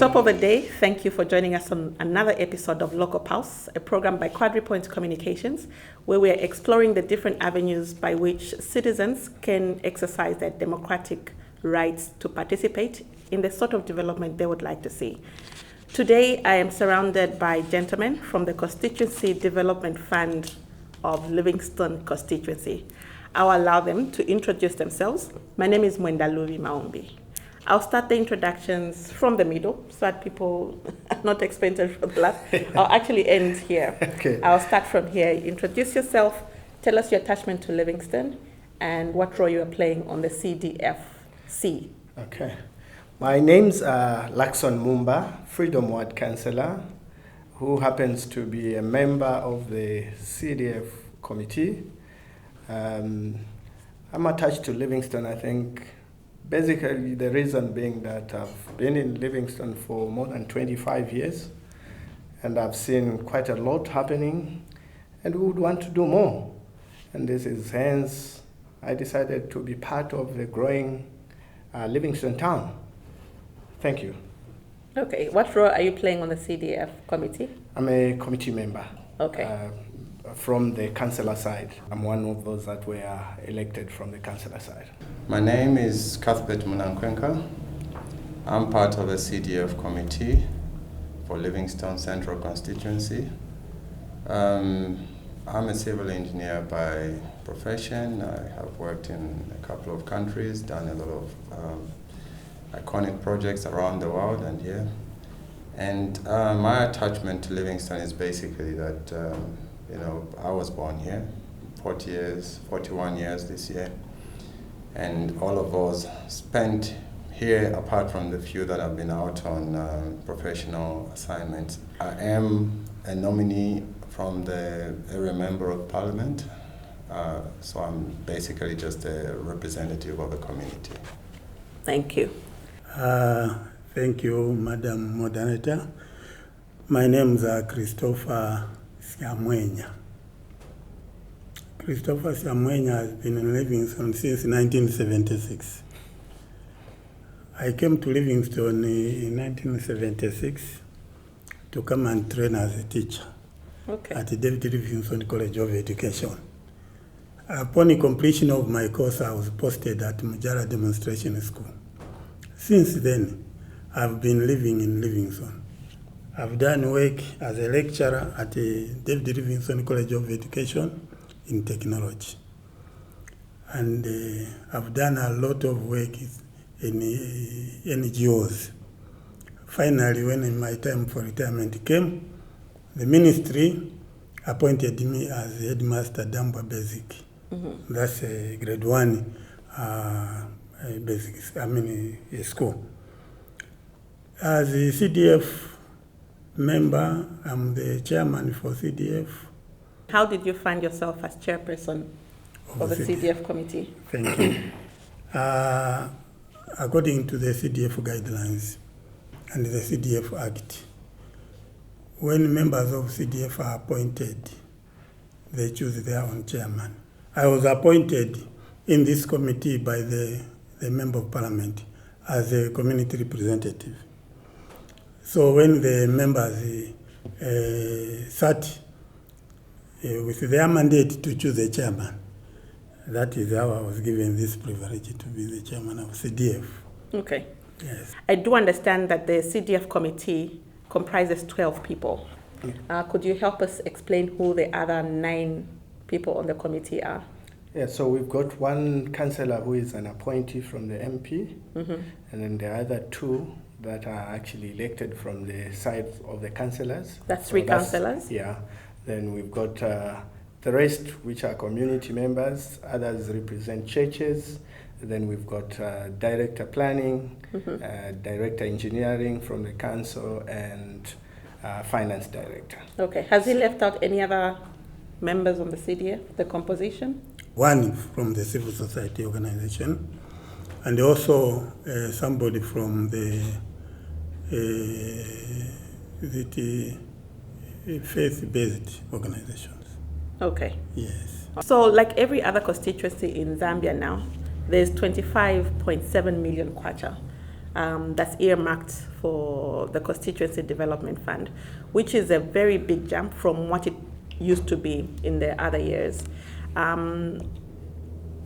Top of the day, thank you for joining us on another episode of Local Pulse, a program by QuadriPoint Communications, where we are exploring the different avenues by which citizens can exercise their democratic rights to participate in the sort of development they would like to see. Today, I am surrounded by gentlemen from the Constituency Development Fund of Livingstone constituency. I'll allow them to introduce themselves. My name is Mwendalubi Maumbi. I'll start the introductions from the middle so that people are not expensive for the last. I'll actually end here. Okay. I'll start from here. Introduce yourself, tell us your attachment to Livingstone, and what role you are playing on the CDFC. Okay. My name's Lakson Mumba, Freedom Ward Councillor, who happens to be a member of the CDF committee. I'm attached to Livingstone, I think. Basically, the reason being that I've been in Livingstone for more than 25 years, and I've seen quite a lot happening, and we would want to do more. And this is hence I decided to be part of the growing Livingstone town. Thank you. Okay, what role are you playing on the CDF committee? I'm a committee member. Okay. From the councillor side. I'm one of those that were elected from the councillor side. My name is Cuthbert Munankwenka. I'm part of the CDF committee for Livingstone Central constituency. I'm a civil engineer by profession. I have worked in a couple of countries, done a lot of iconic projects around the world and here. And my attachment to Livingstone is basically that I was born here, 41 years this year, and all of us spent here, apart from the few that have been out on professional assignments. I am a nominee from the area member of parliament, so I'm basically just a representative of the community. Thank you. Thank you, Madam Moderator. My name is Christopher Siamwenya. Christopher Siamwenya has been in Livingstone since 1976. I came to Livingstone in 1976 to come and train as a teacher at the David Livingstone College of Education. Upon completion of my course, I was posted at Mujara Demonstration School. Since then, I've been living in Livingstone. I've done work as a lecturer at the David Livingstone College of Education in Technology. And I've done a lot of work in NGOs. Finally, when my time for retirement came, the ministry appointed me as headmaster Dambwa Basic. Mm-hmm. That's a grade 1 a school. As a CDF member, I'm the chairman for CDF. How did you find yourself as chairperson of the CDF committee? Thank you. According to the CDF guidelines and the CDF Act, when members of CDF are appointed, they choose their own chairman. I was appointed in this committee by the member of parliament as a community representative. So when the members sat with their mandate to choose a chairman, that is how I was given this privilege to be the chairman of CDF. Okay. Yes. I do understand that the CDF committee comprises 12 people. Could you help us explain who the other 9 people on the committee are? Yeah, so we've got one councillor who is an appointee from the MP, mm-hmm. and then the other 2 that are actually elected from the side of the councillors. That's 3 councillors? Yeah. Then we've got the rest, which are community members. Others represent churches. Then we've got director planning, mm-hmm. Director engineering from the council, and finance director. Okay. Has he left out any other members on the CDF, the composition? One from the civil society organization, and also somebody from the faith-based organizations. Okay. Yes. So like every other constituency in Zambia now, there's 25.7 million kwacha. that's earmarked for the Constituency Development Fund, which is a very big jump from what it used to be in the other years.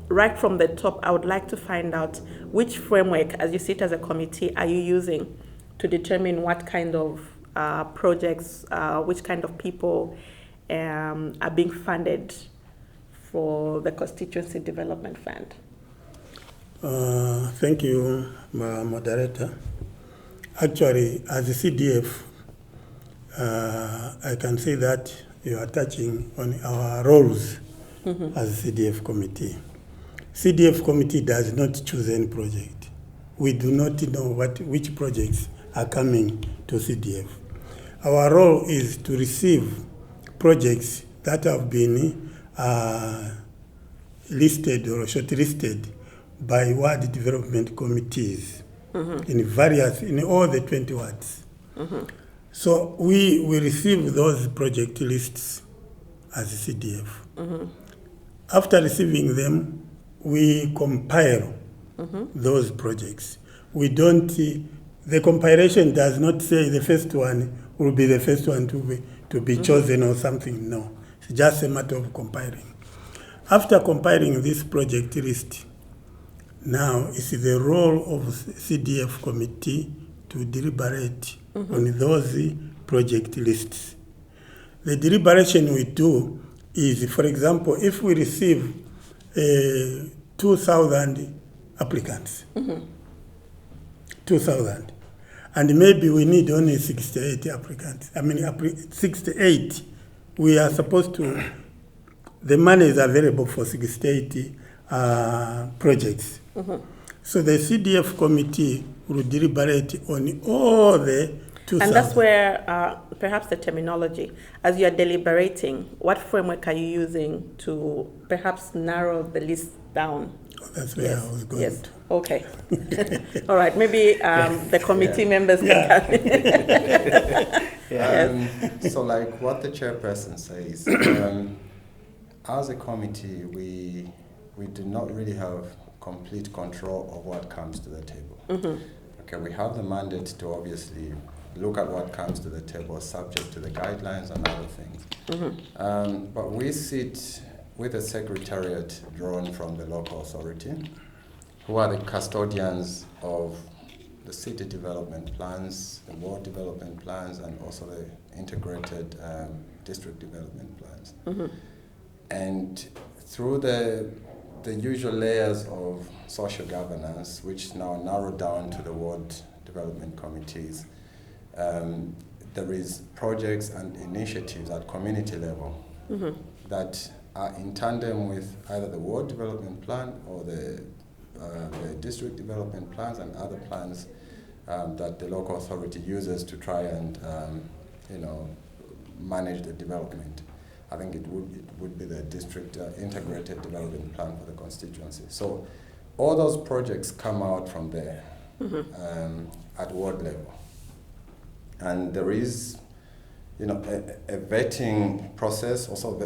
Right from the top, I would like to find out which framework, as you sit as a committee, are you using to determine what kind of projects, which kind of people are being funded for the Constituency Development Fund? Thank you, moderator. Actually, as a CDF, I can say that you are touching on our roles as a CDF committee. CDF committee does not choose any project. We do not know which projects are coming to CDF. Our role is to receive projects that have been listed or shortlisted by ward development committees in all the 20 wards. So we receive those project lists as a CDF. After receiving them, we compile those projects. We don't, the compilation does not say the first one will be the first one to be chosen or something. No, it's just a matter of compiling. After compiling this project list, now it's the role of CDF committee to deliberate on those project lists. The deliberation we do is, for example, if we receive 2,000 applicants, 2,000, and maybe we need only 68 applicants. 68. We are supposed to, the money is available for 68 projects. So the CDF committee will deliberate on all the 2,000. And that's where perhaps the terminology, as you are deliberating, what framework are you using to perhaps narrow the list down? That's where I was going to. Okay. All right. Maybe the committee members can come in. So like what the chairperson says, as a committee, we do not really have complete control of what comes to the table. Okay, we have the mandate to obviously look at what comes to the table subject to the guidelines and other things. But we sit with a secretariat drawn from the local authority, who are the custodians of the city development plans, the ward development plans, and also the integrated district development plans. And through the usual layers of social governance, which now narrow down to the ward development committees, there is projects and initiatives at community level that are in tandem with either the ward development plan or the district development plans and other plans that the local authority uses to try and manage the development. I think it would be the district integrated development plan for the constituency. So all those projects come out from there at ward level. And there is, a vetting process, also,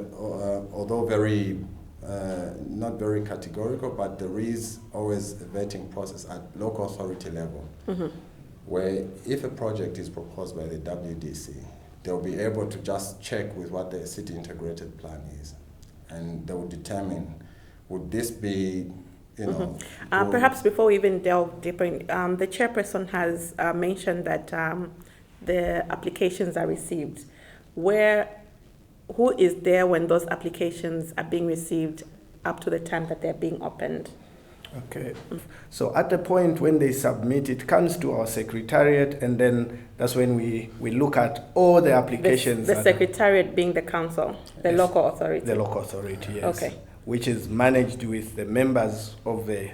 although very, not very categorical, but there is always a vetting process at local authority level, where if a project is proposed by the WDC, they'll be able to just check with what the city integrated plan is, and they will determine, would this be, perhaps before we even delve deeper in, the chairperson has mentioned that the applications are received. Who is there when those applications are being received up to the time that they're being opened? Okay. So at the point when they submit, it comes to our secretariat, and then that's when we look at all the applications. The secretariat being the council, the local authority. The local authority, yes. Okay. Which is managed with the members of the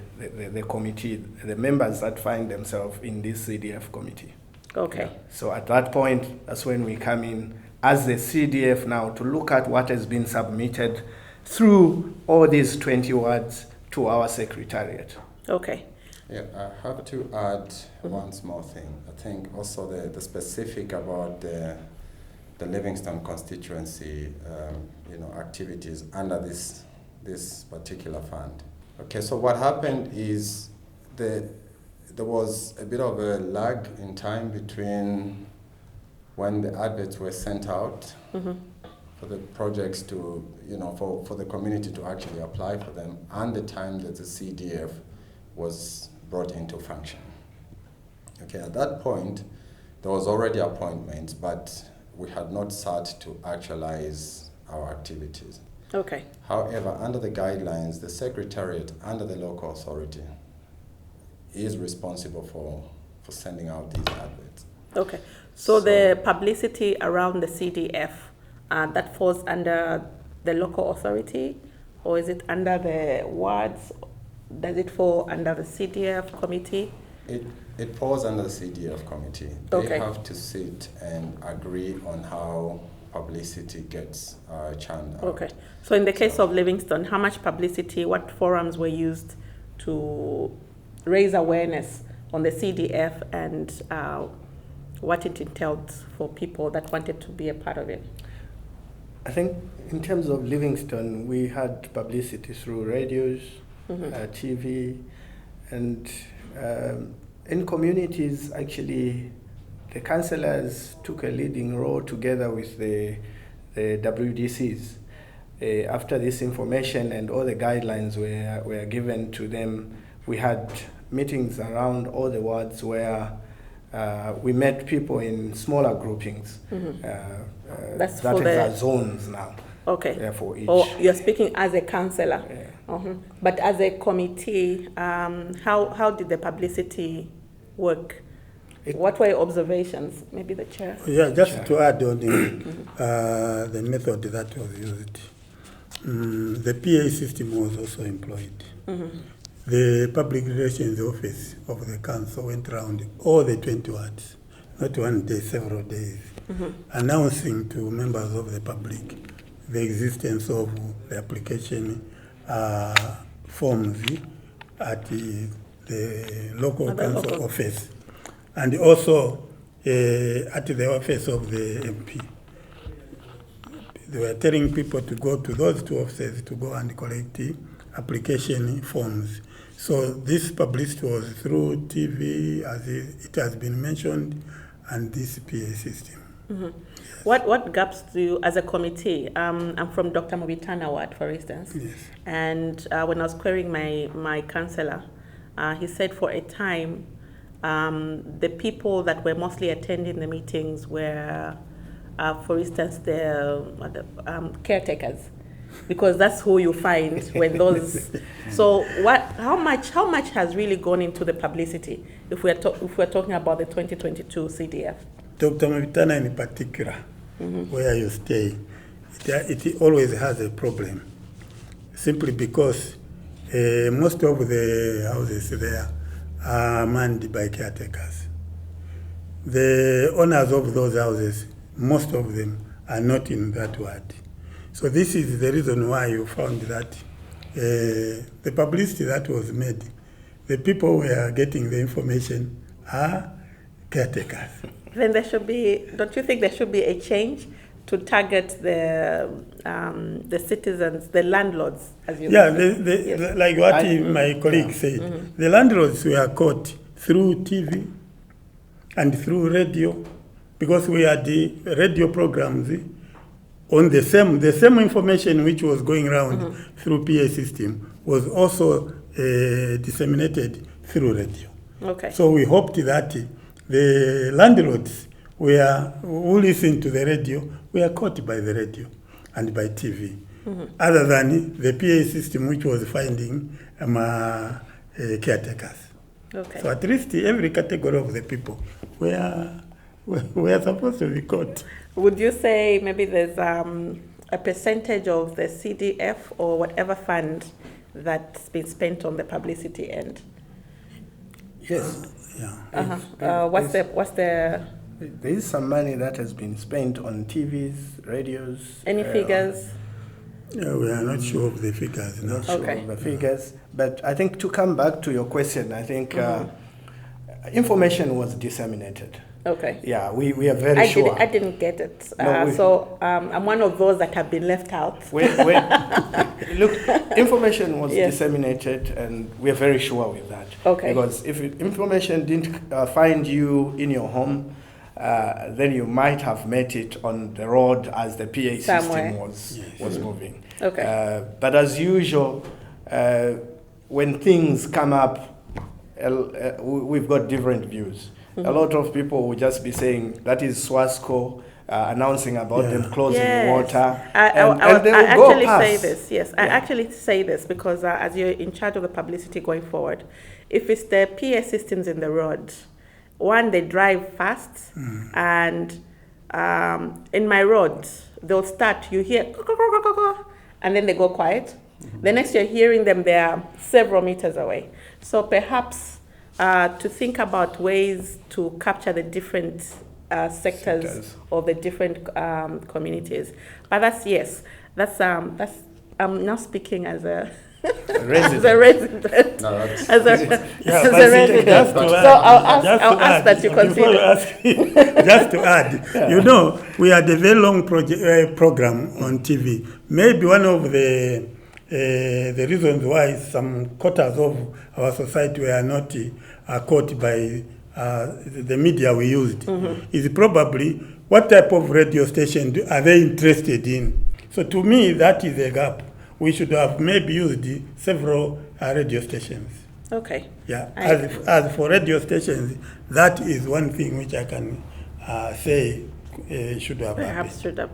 committee, the members that find themselves in this CDF committee. Okay. Yeah. So at that point, that's when we come in as the CDF now to look at what has been submitted through all these 20 wards to our secretariat. Okay. Yeah, I have to add one small thing. I think also the specific about the Livingston constituency, activities under this particular fund. Okay, so what happened is the there was a bit of a lag in time between when the adverts were sent out for the projects to, for the community to actually apply for them, and the time that the CDF was brought into function. Okay, at that point, there was already appointments, but we had not started to actualize our activities. Okay. However, under the guidelines, the Secretariat under the local authority is responsible for sending out these adverts. Okay. So the publicity around the CDF, that falls under the local authority, or is it under the wards? Does it fall under the CDF committee? It falls under the CDF committee. Okay. They have to sit and agree on how publicity gets churned out. Okay. So in the case of Livingston, how much publicity, what forums were used to raise awareness on the CDF and what it entailed for people that wanted to be a part of it? I think in terms of Livingston, we had publicity through radios, TV, and in communities, actually, the councillors took a leading role together with the WDCs. After this information and all the guidelines were given to them, we had meetings around all the wards where we met people in smaller groupings. That's that for is our zones now. Okay. For each. Or you're speaking as a councillor. Yeah. But as a committee, how did the publicity work? What were your observations? Maybe the chair. Yeah, just to add on the method that was used. The PA system was also employed. The public relations office of the council went around all the 20 wards, not one day, several days, announcing to members of the public the existence of the application forms at the local council office, and also at the office of the MP. They were telling people to go to those two offices to go and collect the application forms. So this publicity was through TV, as it has been mentioned, and this PA system. What gaps do you, as a committee, I'm from Dr. Mobitana ward, for instance, Yes. and when I was querying my councillor, he said for a time, the people that were mostly attending the meetings were, for instance, the caretakers, because that's who you find when those. So how much has really gone into the publicity if we're talking about the 2022 CDF? Dr. Mavitana in particular, where you stay, it always has a problem, simply because most of the houses there are manned by caretakers. The owners of those houses, most of them are not in that ward. So this is the reason why you found that the publicity that was made, the people who are getting the information are caretakers. Then there should be, don't you think there should be a change to target the citizens, the landlords, as you mentioned? Yes. Like what my colleague said, the landlords were caught through TV and through radio, because we had the radio programs on the same information which was going around through PA system was also disseminated through radio. Okay. So we hoped that the landlords who listened to the radio were caught by the radio and by TV, other than the PA system which was finding caretakers. Okay. So at least every category of the people were supposed to be caught. Would you say maybe there's a percentage of the CDF or whatever fund that's been spent on the publicity end? Yes. What's the? There is some money that has been spent on TVs, radios. Any figures? Yeah, we are not sure of the figures now. Not sure of the figures, but I think to come back to your question, I think information was disseminated. Okay. Yeah, we are very sure. I didn't get it. No, So I'm one of those that have been left out. Look, information was Yes. disseminated, and we are very sure with that. Okay. Because if information didn't find you in your home, then you might have met it on the road as the PA Somewhere. system was moving. Okay. But as usual, when things come up, we've got different views. A lot of people will just be saying that is Swasco announcing about them closing water. I they will actually go past. say this. Yes, I actually say this because as you're in charge of the publicity going forward, if it's the PA systems in the road, one, they drive fast, and in my road, they'll start, you hear, and then they go quiet. The next you're hearing them, they are several meters away. So perhaps to think about ways to capture the different sectors of the different communities. But that's I'm now speaking as a resident. as a resident. No, that's, As a resident. Just to So add, I'll ask that you before consider. just to add, you know, we had a very long program on TV. Maybe one of the reasons why some quarters of our society were not caught by the media we used is probably what type of radio station are they interested in. So to me, that is a gap. We should have maybe used several radio stations. Okay. Yeah. As for radio stations, that is one thing which I can say should have Perhaps happened. should have.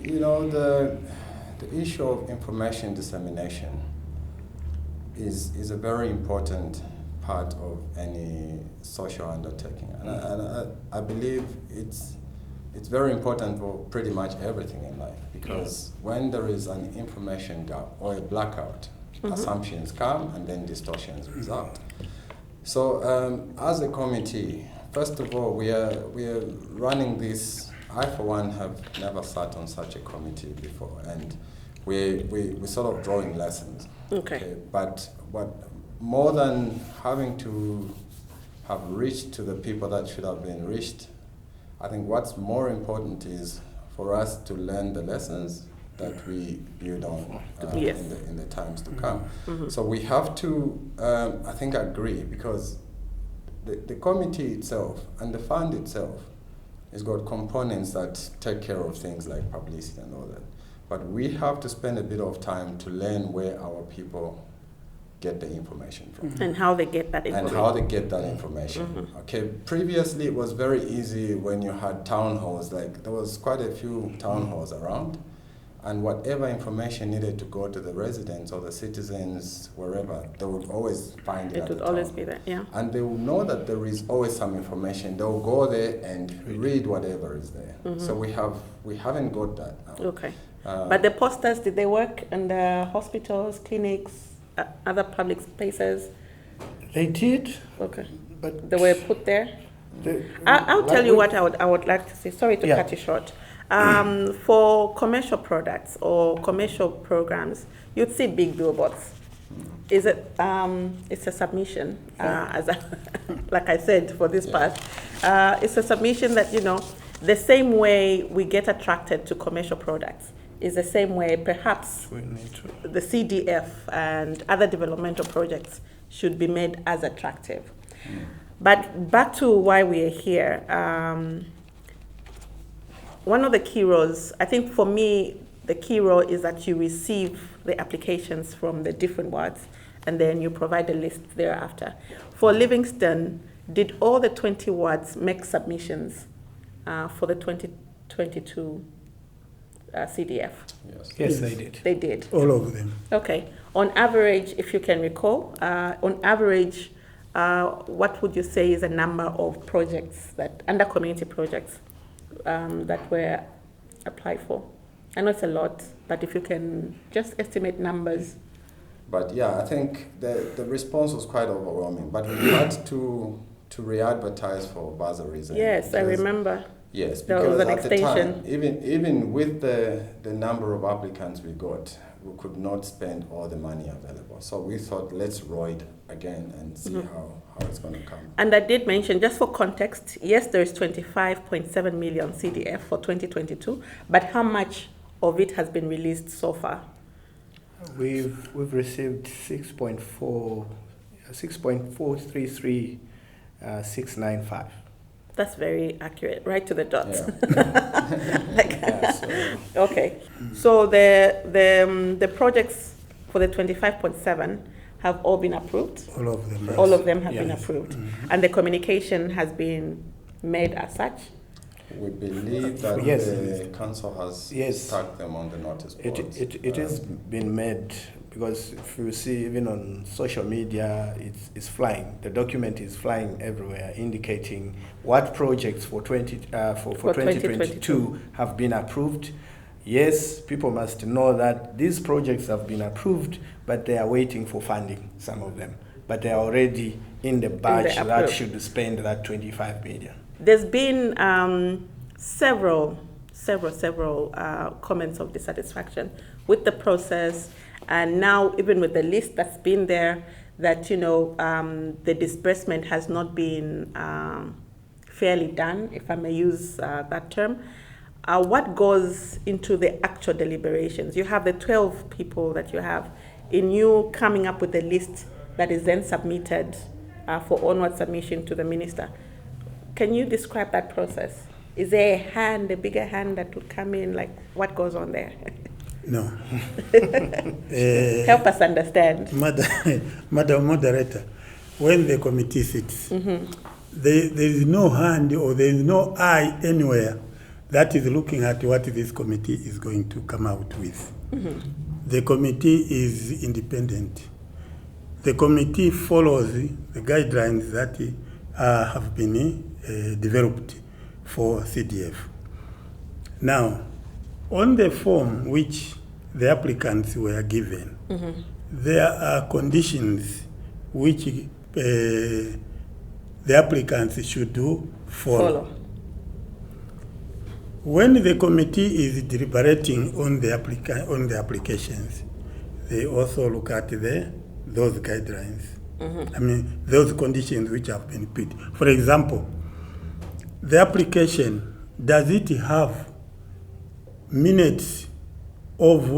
you know, the issue of information dissemination is a very important part of any social undertaking, and I believe it's very important for pretty much everything in life, because when there is an information gap or a blackout, assumptions come and then distortions result. So as a committee, first of all, we are running this. I, for one, have never sat on such a committee before, and we sort of drawing lessons. Okay. But more than having to have reached to the people that should have been reached, I think what's more important is for us to learn the lessons that we build on in the times to come. So we have to, I think, agree, because the committee itself and the fund itself has got components that take care of things like publicity and all that. But we have to spend a bit of time to learn where our people get the information from. And how they get that information. Okay, previously it was very easy when you had town halls, like there was quite a few town halls around, and whatever information needed to go to the residents or the citizens, wherever, they would always find it. It would always be there, yeah. And they will know that there is always some information. They'll go there and read whatever is there. So we haven't got that now. Okay. But the posters, did they work in the hospitals, clinics, other public spaces? They did. Okay. But They were put there? I'll tell you what I would like to say. Sorry to cut you short. For commercial products or commercial programs, you'd see big billboards. Is it? It's a submission, like I said for this part. It's a submission that, you know, the same way we get attracted to commercial products is the same way perhaps the CDF and other developmental projects should be made as attractive. But back to why we are here. One of the key roles, I think for me, the key role is that you receive the applications from the different wards and then you provide a list thereafter. For Livingston, did all the 20 wards make submissions for the 2022 CDF? Yes, they did. They did. All of them. Okay. On average, if you can recall, on average, what would you say is the number of projects that, under community projects, that were applied for? I know it's a lot, but if you can just estimate numbers. But yeah, I think the response was quite overwhelming. But we had to re-advertise for bursaries. Yes, I remember. Yes, there was because an at extension. the time, even with the number of applicants we got, we could not spend all the money available. So we thought, let's roll it again and see how it's going to come. And I did mention, just for context, yes, there is 25.7 million CDF for 2022, but how much of it has been released so far? We've received 6.433695. That's very accurate, right to the dot. Yeah. Okay. So the projects for the 25.7 have all been approved? All of them. All of them have been Yes. approved. And the communication has been made as such? We believe that Yes. the council has stuck them on the notice board. It has been made, because if you see even on social media, it's flying. The document is flying everywhere, indicating what projects for 2022 have been approved. Yes, people must know that these projects have been approved, but they are waiting for funding, some of them. But they are already in the batch that should spend that 25 million. There's been several comments of dissatisfaction with the process, and now even with the list that's been there, that the disbursement has not been fairly done, if I may use that term. What goes into the actual deliberations? You have the 12 people that you have. In you coming up with a list that is then submitted for onward submission to the minister, can you describe that process? Is there a bigger hand that would come in? Like, what goes on there? No. Help us understand. Madam Moderator, when the committee sits, there is no hand or there is no eye anywhere that is looking at what this committee is going to come out with. The committee is independent. The committee follows the guidelines that have been developed for CDF. Now, on the form which the applicants were given, there are conditions which the applicants should follow. When the committee is deliberating on the applications, they also look at those guidelines. I mean, those conditions which have been put. For example, the application, does it have minutes of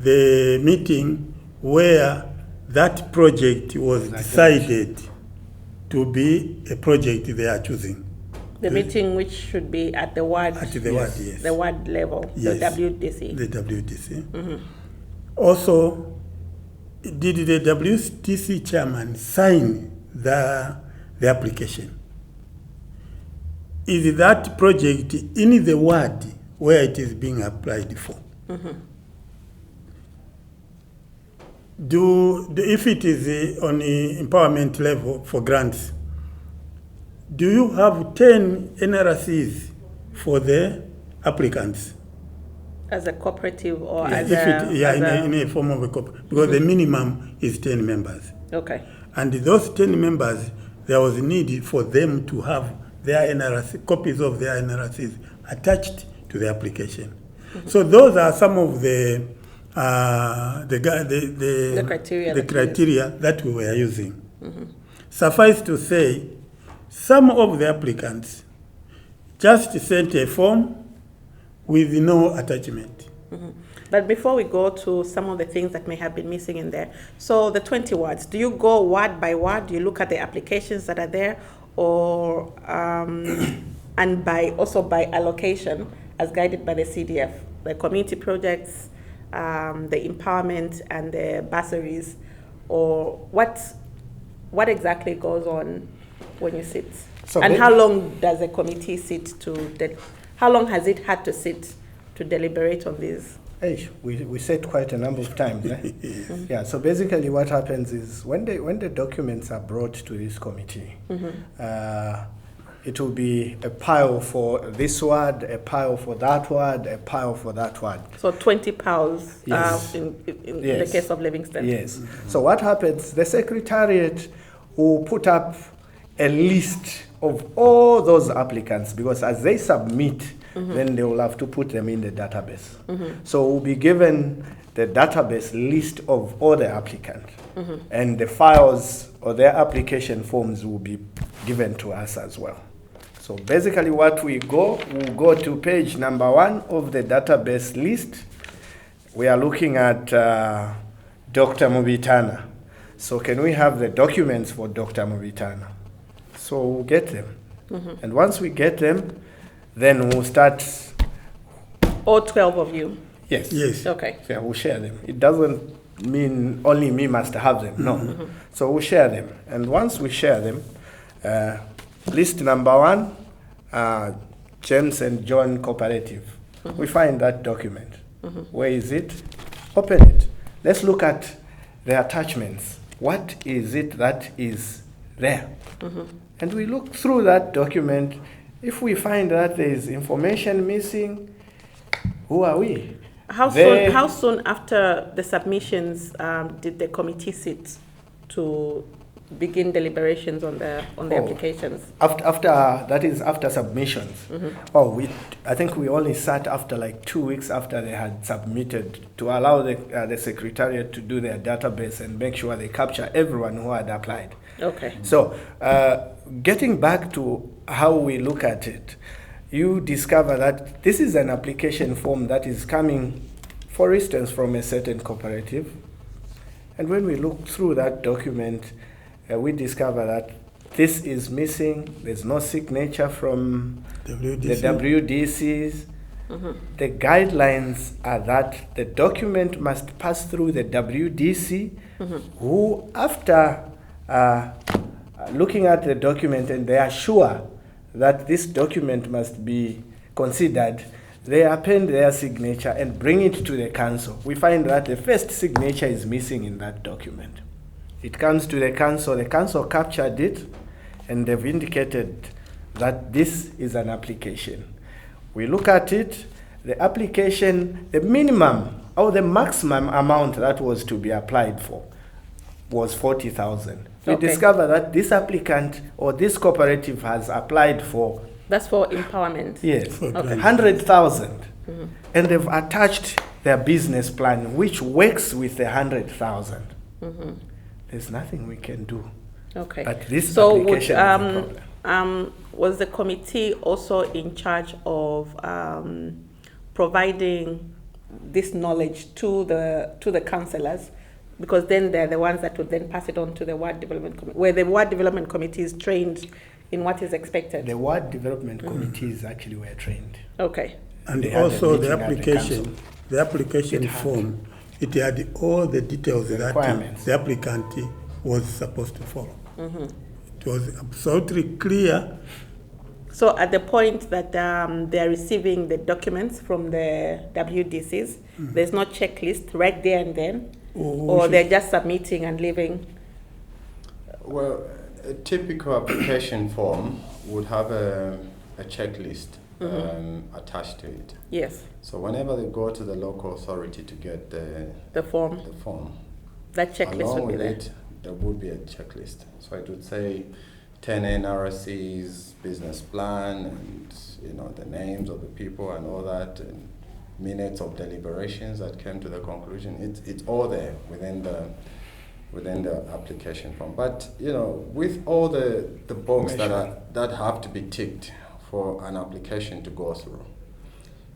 the meeting where that project was decided to be a project they are choosing? The meeting which should be at the ward. At the ward, yes. The ward level, yes. The WDC. The WDC. Also, did the WDC chairman sign the application? Is that project in the ward where it is being applied for? If it is on the empowerment level for grants, do you have 10 NRCs for the applicants? As a cooperative or in a form of a cooperative, because the minimum is 10 members. Okay. And those 10 members, there was a need for them to have their NRC, copies of their NRCs attached to the application. So those are some of the criteria that we were using. Suffice to say, some of the applicants just sent a form with no attachment. But before we go to some of the things that may have been missing in there, so the 20 wards, do you go ward by ward? Do you look at the applications that are there, or and also by allocation as guided by the CDF, the community projects, the empowerment and the bursaries, or what exactly goes on when you sit? So and how long does a committee sit how long has it had to sit to deliberate on these? We said quite a number of times. Yeah. So basically, what happens is when the documents are brought to this committee, it will be a pile for this ward, a pile for that ward, a pile for that ward. So 20 piles yes. in the case of Livingston. Yes. So what happens? The secretariat will put up a list of all those applicants, because as they submit then they will have to put them in the database. So we'll be given the database list of all the applicants, and the files or their application forms will be given to us as well. So basically what we'll go to page number 1 of the database list. We are looking at Dr. Mubitana. So can we have the documents for Dr. Mubitana? So we'll get them. And once we get them, then we'll start. All 12 of you? Yes. Yes. Okay. Yeah, we'll share them. It doesn't mean only me must have them. No. So we'll share them. And once we share them, list number 1, James and John Cooperative. We find that document. Where is it? Open it. Let's look at the attachments. What is it that is there? And we look through that document. If we find that there is information missing, who are we? How soon after the submissions did the committee sit to begin deliberations on the applications? After submissions. I think we only sat after like 2 weeks after they had submitted, to allow the secretariat to do their database and make sure they capture everyone who had applied. Okay. So getting back to how we look at it, you discover that this is an application form that is coming, for instance, from a certain cooperative. And when we look through that document, we discover that this is missing. There's no signature from the WDCs. The guidelines are that the document must pass through the WDC, who, after looking at the document and they are sure that this document must be considered, they append their signature and bring it to the council. We find that the first signature is missing in that document. It comes to the council captured it, and they've indicated that this is an application. We look at it, the application, the minimum or the maximum amount that was to be applied for was 40,000. We discover that this applicant or this cooperative has applied for... That's for empowerment? Yes, 100,000. And they've attached their business plan, which works with the 100,000. There's nothing we can do. Okay. But this application is a problem. Was the committee also in charge of providing this knowledge to the councillors? Because then they're the ones that would then pass it on to the Ward Development Committee, where the Ward Development Committee is trained in what is expected. The Ward Development Committees actually were trained. Okay. And also the application form, it had all the details that the applicant was supposed to follow. It was absolutely clear. So at the point that they're receiving the documents from the WDCs, there's no checklist right there and then, or they're just submitting and leaving? Well, a typical application form would have a checklist attached to it. Yes. So whenever they go to the local authority to get the form, that checklist along would be with there. it, there would be a checklist. So it would say 10 NRCs, business plan, and the names of the people and all that, and minutes of deliberations that came to the conclusion. It's all there within the application form. But with all the boxes that have to be ticked for an application to go through,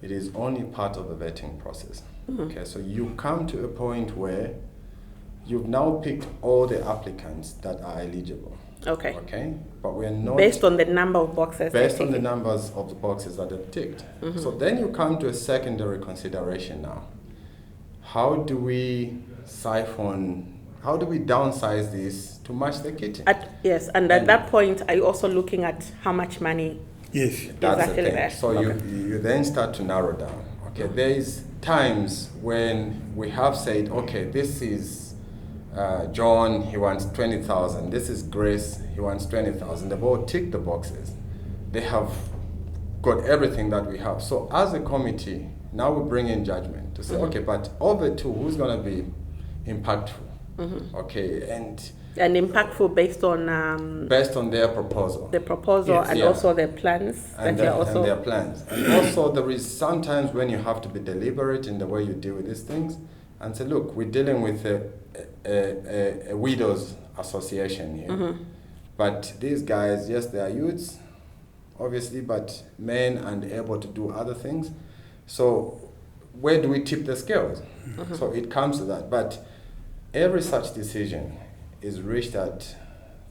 it is only part of the vetting process. Okay, so you come to a point where you've now picked all the applicants that are eligible. Okay. Okay, but we're not based on the number of boxes. Based on the numbers of the boxes that they've ticked. So then you come to a secondary consideration now. How do we downsize this to match the kitchen? Yes, and at that point, are you also looking at how much money? Yes, that's actually the thing. there. So you then start to narrow down. Okay, there is times when we have said, okay, this is John, he wants 20,000. This is Grace, he wants 20,000. They've all ticked the boxes. They have got everything that we have. So as a committee, now we bring in judgment to say, okay, but of the two, who's going to be impactful? Okay, and And impactful based on their proposal. the proposal Yes. and Yeah. also their plans And that you're also their plans. And also there is sometimes when you have to be deliberate in the way you deal with these things and say, look, we're dealing with a widows association here. But these guys, yes, they are youths, obviously, but men and able to do other things. So where do we tip the scales? So it comes to that. But every such decision is reached at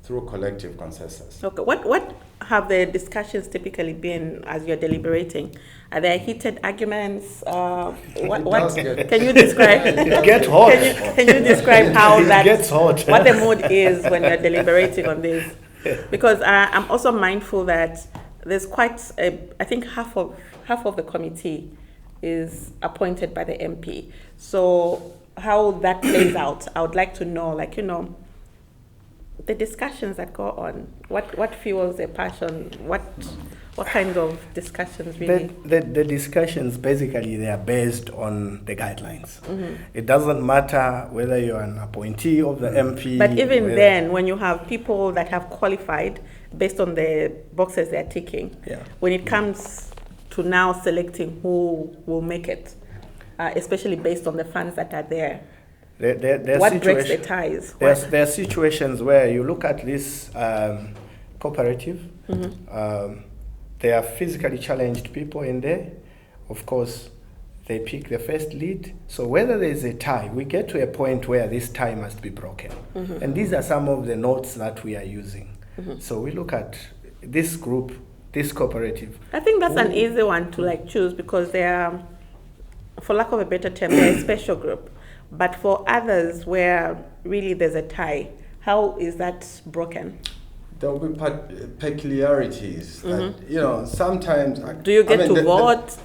through collective consensus. Okay. What have the discussions typically been as you're deliberating? Are there heated arguments? What does get- can you describe? It gets hot. Can you describe how It that gets hot. what the mood is when you're deliberating on this? Because I'm also mindful that there's quite I think half of the committee is appointed by the MP. So how that plays out, I would like to know, the discussions that go on. What fuels their passion? What kind of discussions really? The discussions, basically, they are based on the guidelines. It doesn't matter whether you're an appointee of the MP. But even whether- then, when you have people that have qualified based on the boxes they're ticking, Yeah. when it comes to now selecting who will make it, especially based on the funds that are there, There are what breaks the situation- ties? There are situations where you look at this cooperative, there are physically challenged people in there. Of course, they pick the first lead. So whether there's a tie, we get to a point where this tie must be broken. And these are some of the notes that we are using. So we look at this group, this cooperative. I think that's an easy one to choose because they are, for lack of a better term, they're a special group. But for others where really there's a tie, how is that broken? There will be peculiarities. That, sometimes. Do you get to vote?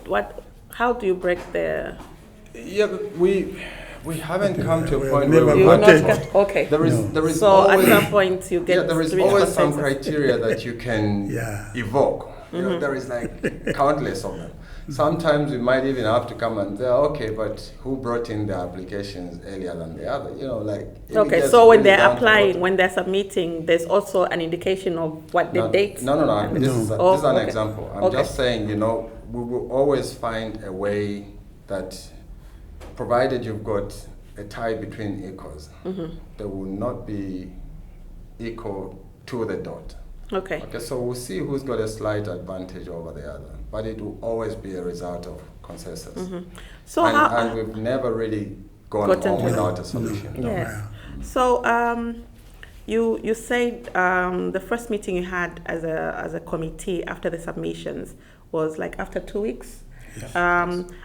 How do you break the? Yeah, but we haven't come to a We point have where never we You want not to get, vote. okay. There is So always, at some point you get. there is reach always some consensus. criteria that you can Yeah. evoke. There is countless of them. Sometimes we might even have to come and say, okay, but who brought in the applications earlier than the other? If Okay, it gets so when really they're down to applying, voting. when they're submitting, there's also an indication of what the date. No. This is Oh, this is an okay. example. I'm Okay. just saying, we will always find a way that, provided you've got a tie between equals, there will not be equal to the dot. Okay. Okay, so we'll see who's got a slight advantage over the other, but it will always be a result of consensus. So and we've never really gone Gotten on to- without a solution. Yes. So you said the first meeting you had as a committee after the submissions was after 2 weeks. Yes.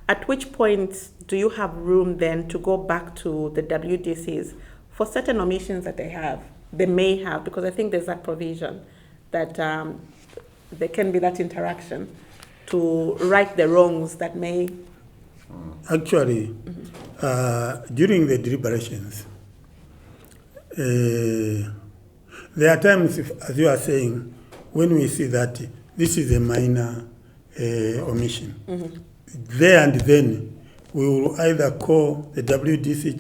At which point do you have room then to go back to the WDCs for certain omissions that they may have, because I think there's that provision that there can be that interaction to right the wrongs that may. Actually, during the deliberations, there are times, as you are saying, when we see that this is a minor omission, there and then we will either call the WDC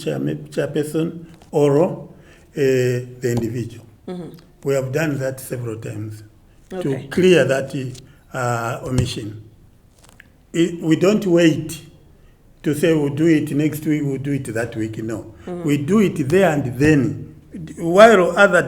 chairperson or the individual. We have done that several times Okay. to clear that omission. We don't wait to say we'll do it next week, we'll do it that week. No, we do it there and then. While other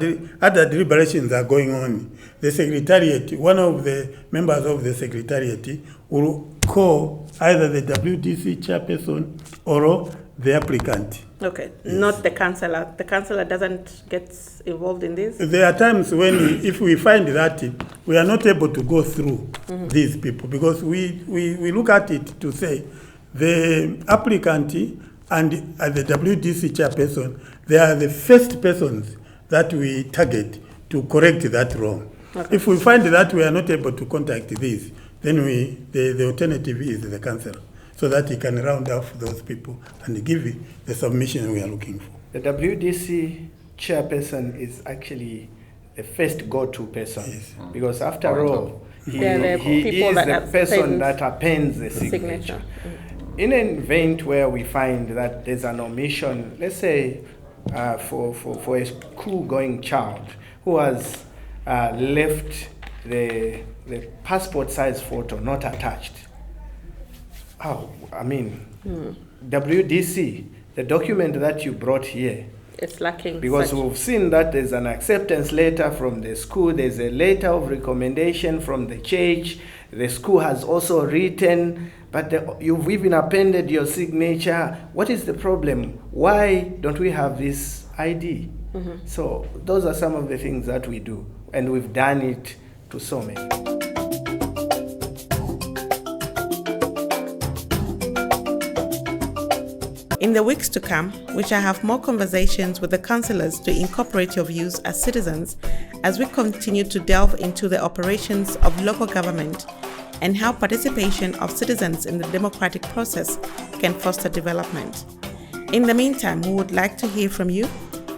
deliberations are going on, the secretariat, one of the members of the secretariat will call either the WDC chairperson or the applicant. Okay, not the councillor. The councillor doesn't get involved in this? There are times when, if we find that we are not able to go through these people, because we look at it to say the applicant and the WDC chairperson, they are the first persons that we target to correct that wrong. Okay. If we find that we are not able to contact these, then the alternative is the councillor, so that he can round off those people and give the submission we are looking for. The WDC chairperson is actually the first go-to person, Yes. because after all, he They're the people is that the person append that appends the signature. signature. In an event where we find that there's an omission, let's say for a school-going child who has left the passport-size photo not attached. WDC, the document that you brought here, it's lacking. Because we've seen that there's an acceptance letter from the school, there's a letter of recommendation from the church, the school has also written, but you've even appended your signature. What is the problem? Why don't we have this ID? So those are some of the things that we do, and we've done it to so many. In the weeks to come, we shall have more conversations with the councillors to incorporate your views as citizens as we continue to delve into the operations of local government and how participation of citizens in the democratic process can foster development. In the meantime, we would like to hear from you.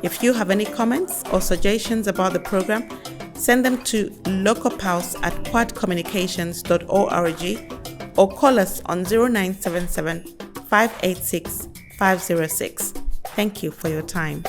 If you have any comments or suggestions about the program, send them to localpulse@quadcommunications.org or call us on 0977 586 506. Thank you for your time.